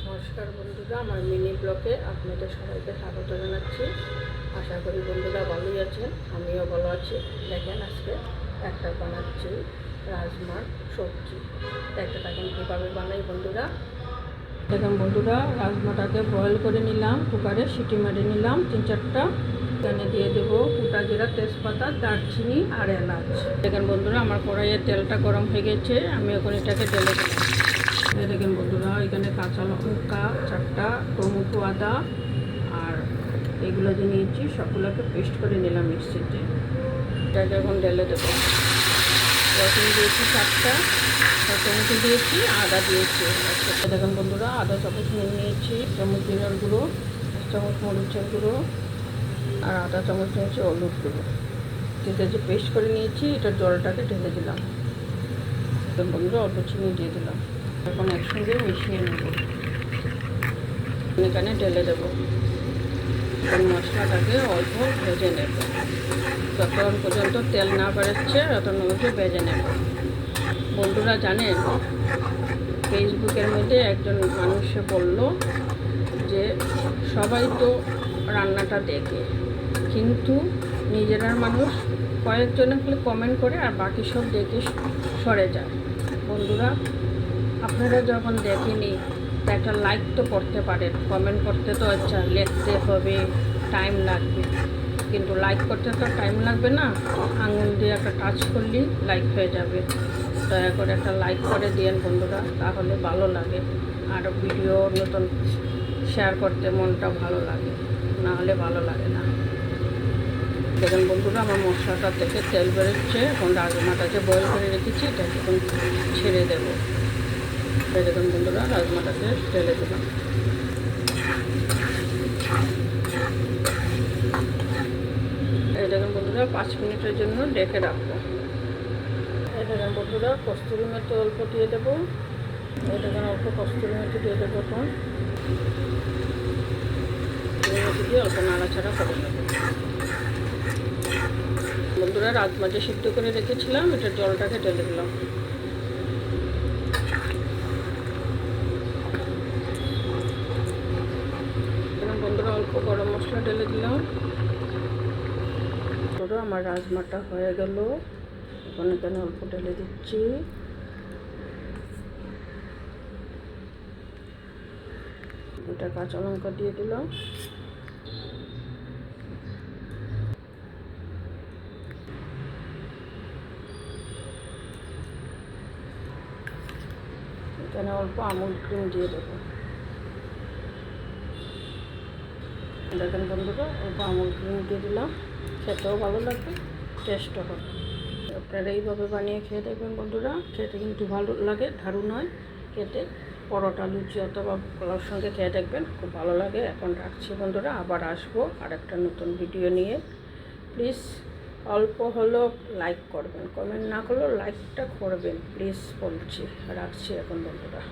নমস্কার বন্ধুরা, আমার মিনি ব্লগে আপনাদের সবাইকে স্বাগত জানাচ্ছি। আশা করি বন্ধুরা ভালোই আছেন, আমিও ভালো আছি। দেখেন আজকে একটা বানাচ্ছি রাজমার সবজি। দেখতে থাকেন কীভাবে বানাই বন্ধুরা। দেখেন বন্ধুরা, রাজমাটাকে বয়েল করে নিলাম, কুকারে সিটি মারি নিলাম 3-4টা। এখানে দিয়ে দেবো গোটা জিরা, তেজপাতা, দারচিনি আর এলাচ। দেখেন বন্ধুরা, আমার কড়াইয়ের তেলটা গরম হয়ে গেছে, আমি এখন এটাকে ঢেলে দিলাম। দেখেন বন্ধুরা, এখানে কাঁচা লঙ্কা 4টা, টমেটো, আদা আর এগুলো যে নিয়েছি সবগুলোকে পেস্ট করে নিলাম মিক্সিতে। এটাকে এখন ঢেলে দেবো। রসুন দিয়েছি 4টা, টমেটো দিয়েছি, আদা দিয়েছি। দেখেন বন্ধুরা, আদা চামচ নুন নিয়েছি, চামচ জিরার গুঁড়ো, চামচ মরিচের গুঁড়ো আর আধা চামচ নিয়েছি হলুদ গুঁড়ো। যেটা যে পেস্ট করে নিয়েছি এটার জলটাকে ঢেলে দিলাম। বন্ধুরা, অল্প চিনি দিয়ে দিলাম। এখন একসঙ্গে মিশিয়ে নেব, এখানে ঢেলে দেবো। মশলাটাকে অল্প ভেজে নেব, যতক্ষণ পর্যন্ত তেল না বেরোচ্ছে ততক্ষণ মধ্যে ভেজে নেব। বন্ধুরা জানেন, ফেসবুকের মধ্যে একজন মানুষে বলল যে সবাই তো রান্নাটা দেখে, কিন্তু নিজেরা মানুষ কয়েকজনে খালি কমেন্ট করে আর বাকি সব দেখে সরে যায়। বন্ধুরা, আপনারা যখন দেখেনি তা একটা লাইক তো করতে পারেন। কমেন্ট করতে তো আচ্ছা লিখতে হবে, টাইম লাগবে, কিন্তু লাইক করতে তো টাইম লাগবে না। আঙুল দিয়ে একটা টাচ করলেই লাইক হয়ে যাবে। দয়া করে একটা লাইক করে দিয়েন বন্ধুরা, তাহলে ভালো লাগে। আর ভিডিও নতুন শেয়ার করতে মনটা ভালো লাগে, না হলে ভালো লাগে না। দেখুন বন্ধুরা, আমার মশলাটা থেকে তেল বেরোচ্ছে। এখন রাজমাটাকে বয়েল করে রেখেছি, এটাকে এখন ছেড়ে দেবো। দেখুন বন্ধুরা, রাজমাটাকে ঢেলে দিলাম। এই দেখুন বন্ধুরা, 5 মিনিটের জন্য ঢেকে রাখবো। এই দেখুন বন্ধুরা, কস্তুরি মেথি অল্প দিয়ে দেবো। এই দেখুন অল্প কস্তুরি মেথি দিয়ে দেবো। এখন মেথি দিয়ে অল্প নাড়াচাড়া করে নেবো। বন্ধুরা, রাজমা যে সিদ্ধ করে রেখেছিলাম এটার জলটাকে ঢেলে দিলাম। বন্ধুরা, অল্প গরম মশলা ঢেলে দিলাম। বন্ধুরা, আমার রাজমাটা হয়ে গেল। এখন এখানে অল্প ঢেলে দিচ্ছি। দুটা কাঁচা লঙ্কা দিয়ে দিলাম। এখানে অল্প আমুল ক্রিম দিয়ে দেবো। দেখেন বন্ধুরা, অল্প আমুল ক্রিম দিয়ে দিলাম। খেতেও ভালো লাগবে, টেস্টও হবে। আপনারা এইভাবে বানিয়ে খেয়ে দেখবেন বন্ধুরা, খেতে কিন্তু ভালো লাগে, দারুণ হয় খেতে। পরোটা, লুচি অথবা পোলাওর সঙ্গে খেয়ে দেখবেন, খুব ভালো লাগে। এখন রাখছি বন্ধুরা, আবার আসবো আর একটা নতুন ভিডিও নিয়ে। প্লিজ অল্প হলেও লাইক করবেন, কমেন্ট না করলেও লাইকটা করবেন প্লিজ বলছি। রাখছি এখন বন্ধুরা।